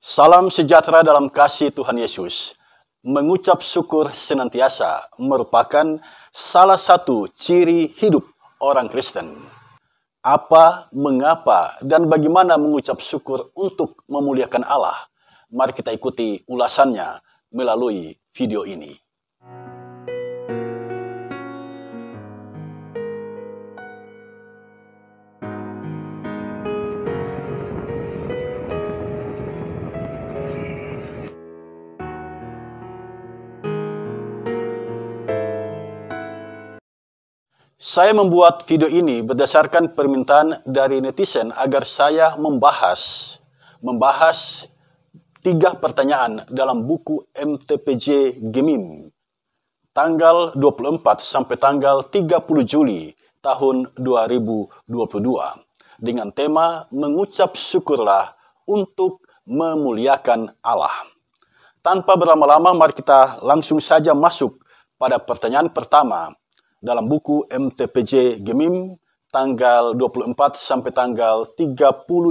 Salam sejahtera dalam kasih Tuhan Yesus. Mengucap syukur senantiasa merupakan salah satu ciri hidup orang Kristen. Apa, mengapa, dan bagaimana mengucap syukur untuk memuliakan Allah? Mari kita ikuti ulasannya melalui video ini. Saya membuat video ini berdasarkan permintaan dari netizen agar saya membahas 3 pertanyaan dalam buku MTPJ Gemim tanggal 24 sampai tanggal 30 Juli tahun 2022 dengan tema mengucap syukurlah untuk memuliakan Allah. Tanpa berlama-lama, mari kita langsung saja masuk pada pertanyaan pertama dalam buku MTPJ Gemim tanggal 24 sampai tanggal 30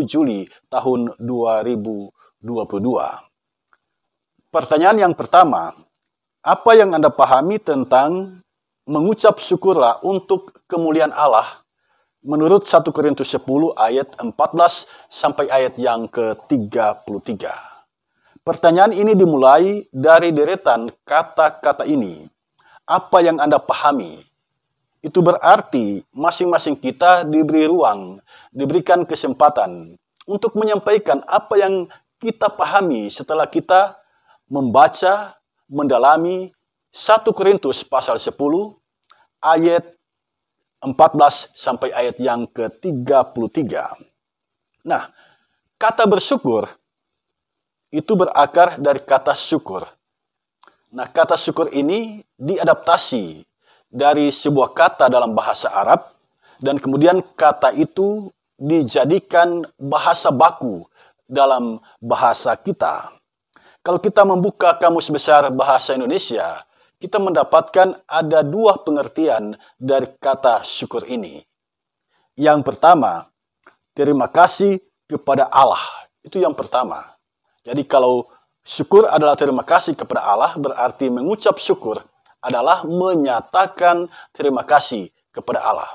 Juli tahun 2022. Pertanyaan yang pertama, apa yang Anda pahami tentang mengucap syukurlah untuk kemuliaan Allah menurut 1 Korintus 10 ayat 14 sampai ayat yang ke-33. Pertanyaan ini dimulai dari deretan kata-kata ini. Apa yang Anda pahami? Itu berarti masing-masing kita diberi ruang, diberikan kesempatan untuk menyampaikan apa yang kita pahami setelah kita membaca, mendalami 1 Korintus pasal 10 ayat 14 sampai ayat yang ke-33. Nah, kata bersyukur itu berakar dari kata syukur. Nah, kata syukur ini diadaptasi dari sebuah kata dalam bahasa Arab, dan kemudian kata itu dijadikan bahasa baku dalam bahasa kita. Kalau kita membuka Kamus Besar Bahasa Indonesia, kita mendapatkan ada 2 pengertian dari kata syukur ini. Yang pertama, terima kasih kepada Allah. Itu yang pertama. Jadi kalau syukur adalah terima kasih kepada Allah, berarti mengucap syukur adalah menyatakan terima kasih kepada Allah.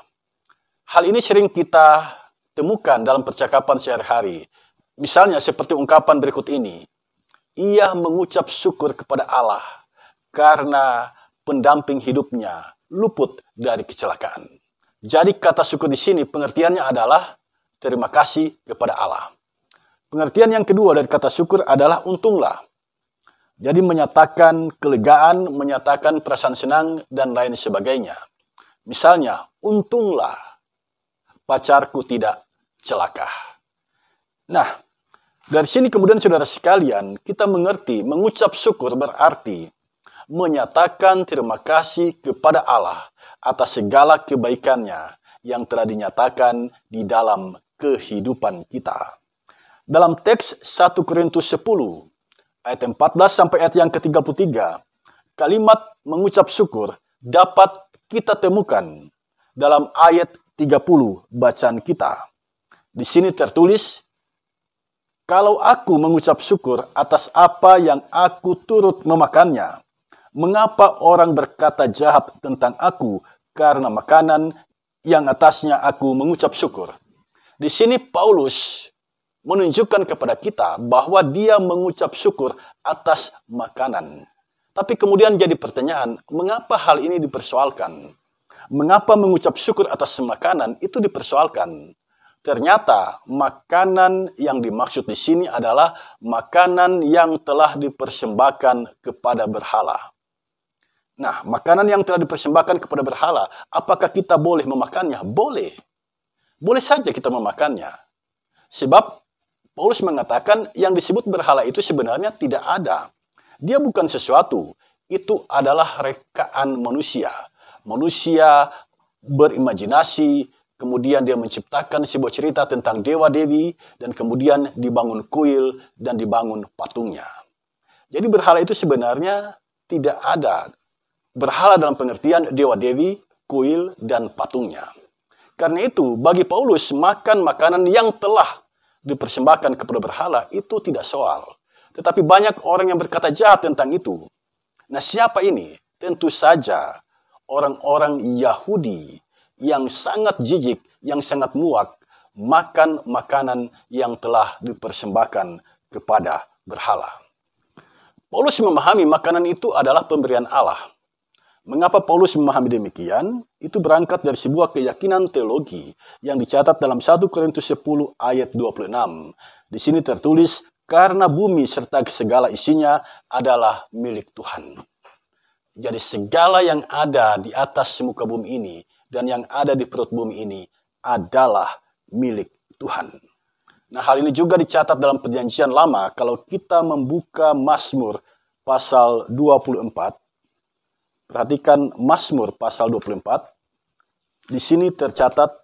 Hal ini sering kita temukan dalam percakapan sehari-hari. Misalnya seperti ungkapan berikut ini. Ia mengucap syukur kepada Allah karena pendamping hidupnya luput dari kecelakaan. Jadi kata syukur di sini pengertiannya adalah terima kasih kepada Allah. Pengertian yang kedua dari kata syukur adalah untunglah. Jadi menyatakan kelegaan, menyatakan perasaan senang, dan lain sebagainya. Misalnya, untunglah pacarku tidak celaka. Nah, dari sini kemudian saudara sekalian, kita mengerti mengucap syukur berarti menyatakan terima kasih kepada Allah atas segala kebaikannya yang telah dinyatakan di dalam kehidupan kita. Dalam teks 1 Korintus 10, ayat 14 sampai ayat yang ke-33, kalimat mengucap syukur dapat kita temukan dalam ayat 30 bacaan kita. Di sini tertulis, kalau aku mengucap syukur atas apa yang aku turut memakannya, mengapa orang berkata jahat tentang aku karena makanan yang atasnya aku mengucap syukur? Di sini Paulus menunjukkan kepada kita bahwa dia mengucap syukur atas makanan. Tapi kemudian jadi pertanyaan, mengapa hal ini dipersoalkan? Mengapa mengucap syukur atas makanan itu dipersoalkan? Ternyata makanan yang dimaksud di sini adalah makanan yang telah dipersembahkan kepada berhala. Nah, makanan yang telah dipersembahkan kepada berhala, apakah kita boleh memakannya? Boleh. Boleh saja kita memakannya. Sebab Paulus mengatakan yang disebut berhala itu sebenarnya tidak ada. Dia bukan sesuatu. Itu adalah rekaan manusia. Manusia berimajinasi, kemudian dia menciptakan sebuah cerita tentang dewa-dewi, dan kemudian dibangun kuil dan dibangun patungnya. Jadi berhala itu sebenarnya tidak ada. Berhala dalam pengertian dewa-dewi, kuil, dan patungnya. Karena itu, bagi Paulus, makan makanan yang telah dipersembahkan kepada berhala itu tidak soal. Tetapi banyak orang yang berkata jahat tentang itu. Nah, siapa ini? Tentu saja orang-orang Yahudi yang sangat jijik, yang sangat muak, makan makanan yang telah dipersembahkan kepada berhala. Paulus memahami makanan itu adalah pemberian Allah. Mengapa Paulus memahami demikian? Itu berangkat dari sebuah keyakinan teologi yang dicatat dalam 1 Korintus 10 ayat 26. Di sini tertulis, karena bumi serta segala isinya adalah milik Tuhan. Jadi segala yang ada di atas muka bumi ini dan yang ada di perut bumi ini adalah milik Tuhan. Nah, hal ini juga dicatat dalam Perjanjian Lama kalau kita membuka Mazmur pasal 24. Perhatikan Mazmur pasal 24. Di sini tercatat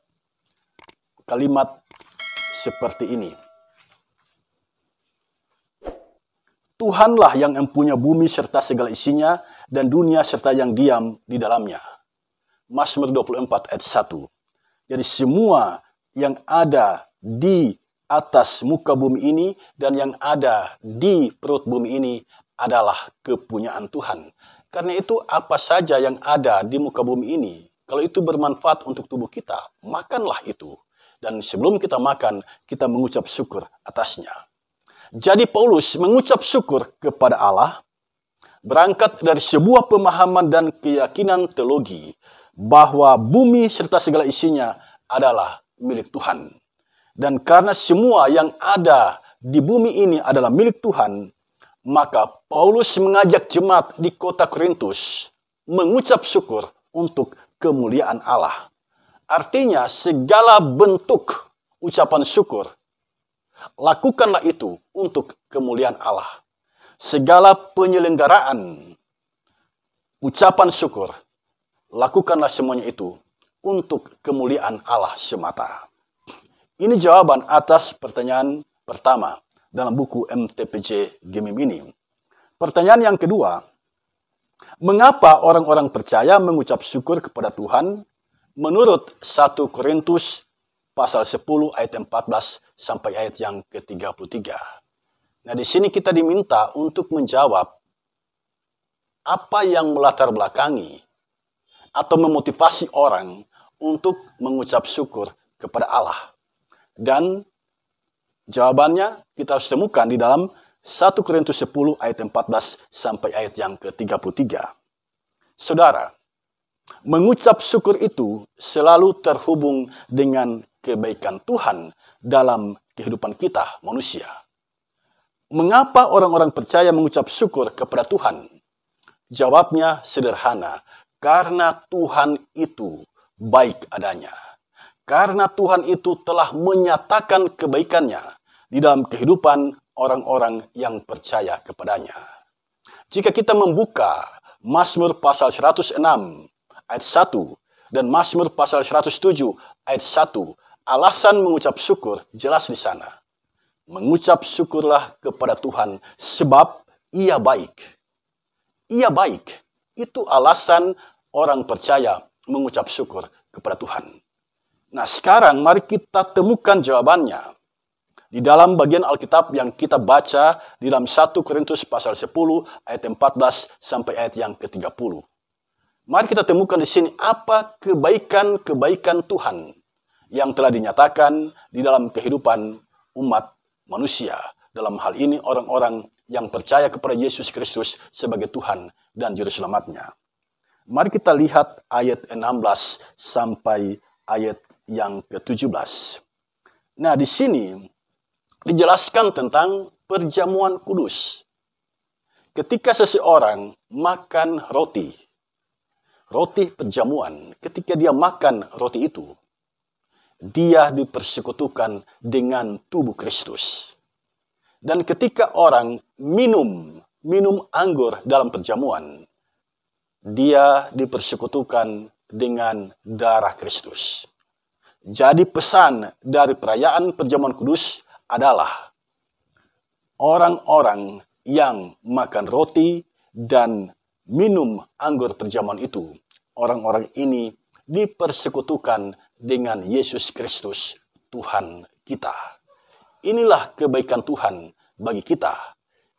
kalimat seperti ini. Tuhanlah yang mempunyai bumi serta segala isinya dan dunia serta yang diam di dalamnya. Mazmur 24 ayat 1. Jadi semua yang ada di atas muka bumi ini dan yang ada di perut bumi ini adalah kepunyaan Tuhan. Karena itu apa saja yang ada di muka bumi ini, kalau itu bermanfaat untuk tubuh kita, makanlah itu. Dan sebelum kita makan, kita mengucap syukur atasnya. Jadi Paulus mengucap syukur kepada Allah, berangkat dari sebuah pemahaman dan keyakinan teologi, bahwa bumi serta segala isinya adalah milik Tuhan. Dan karena semua yang ada di bumi ini adalah milik Tuhan, maka Paulus mengajak jemaat di kota Korintus mengucap syukur untuk kemuliaan Allah. Artinya segala bentuk ucapan syukur, lakukanlah itu untuk kemuliaan Allah. Segala penyelenggaraan ucapan syukur, lakukanlah semuanya itu untuk kemuliaan Allah semata. Ini jawaban atas pertanyaan pertama dalam buku MTPJ Gemim ini. Pertanyaan yang kedua, mengapa orang-orang percaya mengucap syukur kepada Tuhan menurut 1 Korintus pasal 10 ayat 14 sampai ayat yang ke-33. Nah, di sini kita diminta untuk menjawab apa yang melatar belakangi atau memotivasi orang untuk mengucap syukur kepada Allah. Dan jawabannya kita harus temukan di dalam 1 Korintus 10 ayat 14 sampai ayat yang ke-33. Saudara, mengucap syukur itu selalu terhubung dengan kebaikan Tuhan dalam kehidupan kita manusia. Mengapa orang-orang percaya mengucap syukur kepada Tuhan? Jawabnya sederhana, karena Tuhan itu baik adanya. Karena Tuhan itu telah menyatakan kebaikannya di dalam kehidupan orang-orang yang percaya kepadanya. Jika kita membuka Mazmur pasal 106 ayat 1 dan Mazmur pasal 107 ayat 1, alasan mengucap syukur jelas di sana. Mengucap syukurlah kepada Tuhan sebab Ia baik. Ia baik. Itu alasan orang percaya mengucap syukur kepada Tuhan. Nah, sekarang mari kita temukan jawabannya di dalam bagian Alkitab yang kita baca di dalam 1 Korintus pasal 10 ayat 14 sampai ayat yang ke-30. Mari kita temukan di sini apa kebaikan-kebaikan Tuhan yang telah dinyatakan di dalam kehidupan umat manusia. Dalam hal ini orang-orang yang percaya kepada Yesus Kristus sebagai Tuhan dan Juru Selamatnya. Mari kita lihat ayat 16 sampai ayat yang ke-17. Nah, di sini dijelaskan tentang perjamuan kudus. Ketika seseorang makan roti perjamuan, ketika dia makan roti itu, dia dipersekutukan dengan tubuh Kristus. Dan ketika orang minum anggur dalam perjamuan, dia dipersekutukan dengan darah Kristus. Jadi pesan dari perayaan perjamuan kudus adalah orang-orang yang makan roti dan minum anggur perjamuan itu, orang-orang ini dipersekutukan dengan Yesus Kristus, Tuhan kita. Inilah kebaikan Tuhan bagi kita.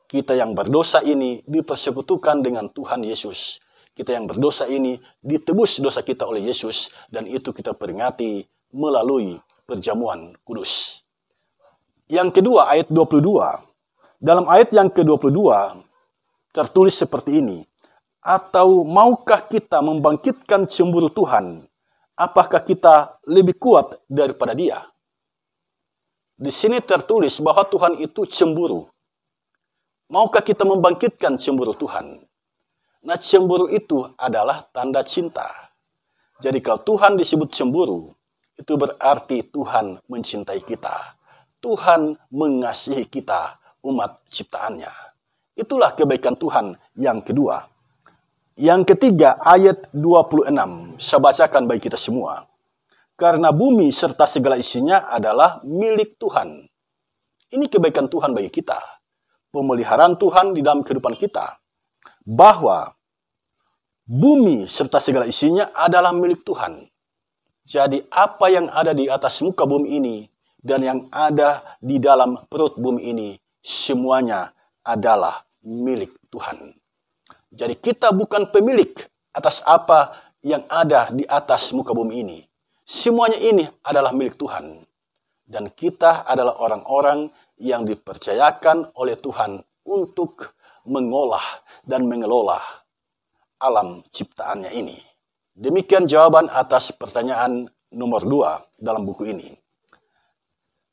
Kita yang berdosa ini dipersekutukan dengan Tuhan Yesus. Kita yang berdosa ini ditebus dosa kita oleh Yesus, dan itu kita peringati melalui perjamuan kudus. Yang kedua, ayat 22. Dalam ayat yang ke-22 tertulis seperti ini. Atau maukah kita membangkitkan cemburu Tuhan? Apakah kita lebih kuat daripada Dia? Di sini tertulis bahwa Tuhan itu cemburu. Maukah kita membangkitkan cemburu Tuhan? Nah, cemburu itu adalah tanda cinta. Jadi kalau Tuhan disebut cemburu, itu berarti Tuhan mencintai kita. Tuhan mengasihi kita, umat ciptaannya. Itulah kebaikan Tuhan yang kedua. Yang ketiga, ayat 26. Saya bacakan bagi kita semua. Karena bumi serta segala isinya adalah milik Tuhan. Ini kebaikan Tuhan bagi kita. Pemeliharaan Tuhan di dalam kehidupan kita. Bahwa bumi serta segala isinya adalah milik Tuhan. Jadi apa yang ada di atas muka bumi ini dan yang ada di dalam perut bumi ini, semuanya adalah milik Tuhan. Jadi kita bukan pemilik atas apa yang ada di atas muka bumi ini. Semuanya ini adalah milik Tuhan. Dan kita adalah orang-orang yang dipercayakan oleh Tuhan untuk mengolah dan mengelola alam ciptaannya ini. Demikian jawaban atas pertanyaan nomor 2 dalam buku ini.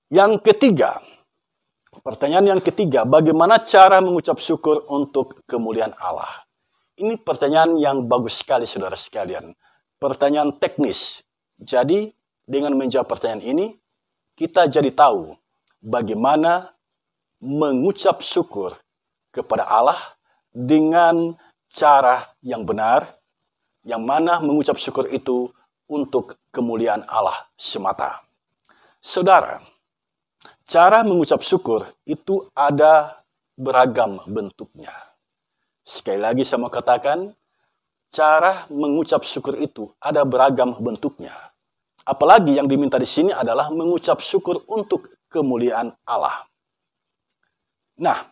Yang ketiga, pertanyaan yang ketiga, bagaimana cara mengucap syukur untuk kemuliaan Allah? Ini pertanyaan yang bagus sekali, saudara sekalian. Pertanyaan teknis. Jadi, dengan menjawab pertanyaan ini, kita jadi tahu bagaimana mengucap syukur kepada Allah dengan cara yang benar, yang mana mengucap syukur itu untuk kemuliaan Allah semata. Saudara, cara mengucap syukur itu ada beragam bentuknya. Sekali lagi saya mau katakan, cara mengucap syukur itu ada beragam bentuknya. Apalagi yang diminta di sini adalah mengucap syukur untuk kemuliaan Allah. Nah,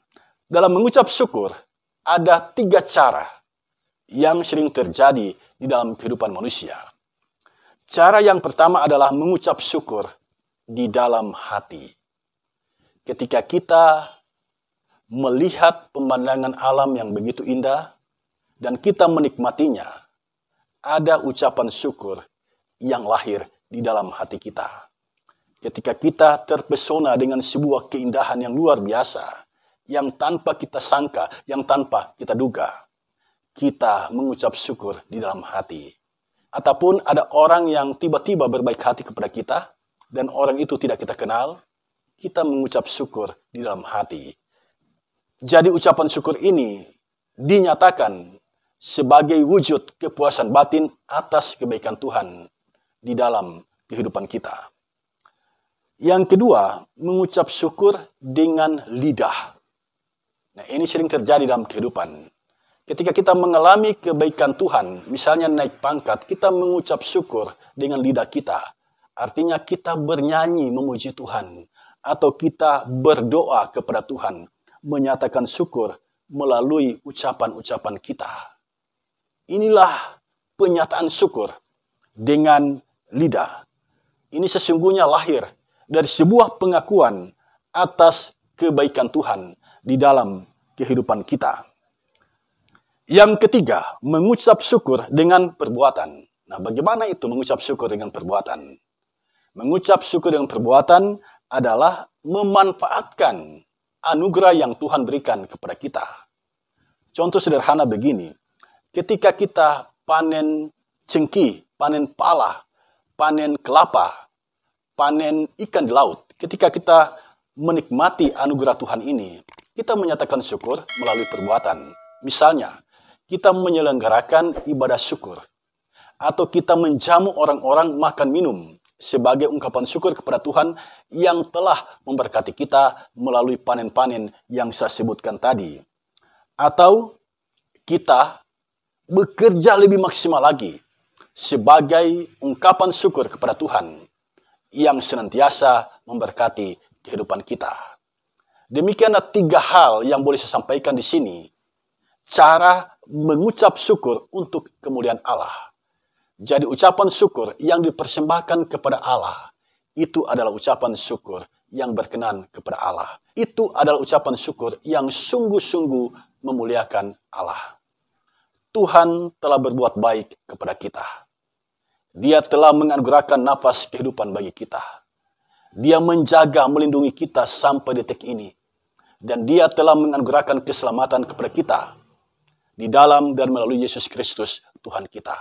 dalam mengucap syukur ada 3 cara yang sering terjadi di dalam kehidupan manusia. Cara yang pertama adalah mengucap syukur di dalam hati. Ketika kita melihat pemandangan alam yang begitu indah dan kita menikmatinya, ada ucapan syukur yang lahir di dalam hati kita. Ketika kita terpesona dengan sebuah keindahan yang luar biasa, yang tanpa kita sangka, yang tanpa kita duga, kita mengucap syukur di dalam hati. Ataupun ada orang yang tiba-tiba berbaik hati kepada kita, dan orang itu tidak kita kenal, kita mengucap syukur di dalam hati. Jadi ucapan syukur ini dinyatakan sebagai wujud kepuasan batin atas kebaikan Tuhan di dalam kehidupan kita. Yang kedua, mengucap syukur dengan lidah. Nah, ini sering terjadi dalam kehidupan. Ketika kita mengalami kebaikan Tuhan, misalnya naik pangkat, kita mengucap syukur dengan lidah kita. Artinya kita bernyanyi memuji Tuhan. Atau kita berdoa kepada Tuhan, menyatakan syukur melalui ucapan-ucapan kita. Inilah penyataan syukur dengan lidah. Ini sesungguhnya lahir dari sebuah pengakuan atas kebaikan Tuhan di dalam kehidupan kita. Yang ketiga, mengucap syukur dengan perbuatan. Nah, bagaimana itu mengucap syukur dengan perbuatan? Mengucap syukur dengan perbuatan adalah memanfaatkan anugerah yang Tuhan berikan kepada kita. Contoh sederhana begini, ketika kita panen cengkih, panen pala, panen kelapa, panen ikan di laut, ketika kita menikmati anugerah Tuhan ini, kita menyatakan syukur melalui perbuatan. Misalnya, kita menyelenggarakan ibadah syukur, atau kita menjamu orang-orang makan minum sebagai ungkapan syukur kepada Tuhan yang telah memberkati kita melalui panen-panen yang saya sebutkan tadi. Atau kita bekerja lebih maksimal lagi sebagai ungkapan syukur kepada Tuhan yang senantiasa memberkati kehidupan kita. Demikianlah 3 hal yang boleh saya sampaikan di sini. Cara mengucap syukur untuk kemuliaan Allah. Jadi ucapan syukur yang dipersembahkan kepada Allah, itu adalah ucapan syukur yang berkenan kepada Allah. Itu adalah ucapan syukur yang sungguh-sungguh memuliakan Allah. Tuhan telah berbuat baik kepada kita. Dia telah menganugerahkan nafas kehidupan bagi kita. Dia menjaga, melindungi kita sampai detik ini. Dan dia telah menganugerahkan keselamatan kepada kita di dalam dan melalui Yesus Kristus Tuhan kita.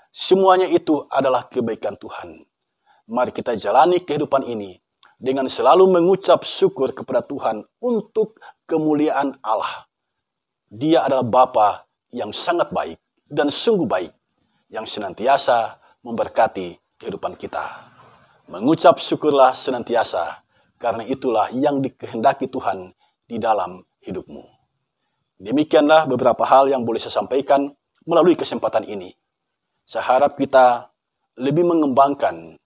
Semuanya itu adalah kebaikan Tuhan. Mari kita jalani kehidupan ini dengan selalu mengucap syukur kepada Tuhan untuk kemuliaan Allah. Dia adalah Bapa yang sangat baik dan sungguh baik, yang senantiasa memberkati kehidupan kita. Mengucap syukurlah senantiasa, karena itulah yang dikehendaki Tuhan di dalam hidupmu. Demikianlah beberapa hal yang boleh saya sampaikan melalui kesempatan ini. Saya harap kita lebih mengembangkan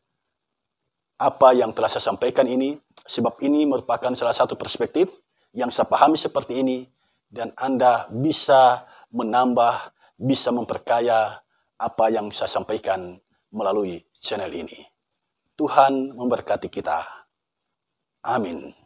apa yang telah saya sampaikan ini, sebab ini merupakan salah satu perspektif yang saya pahami seperti ini, dan Anda bisa menambah, bisa memperkaya apa yang saya sampaikan melalui channel ini. Tuhan memberkati kita. Amin.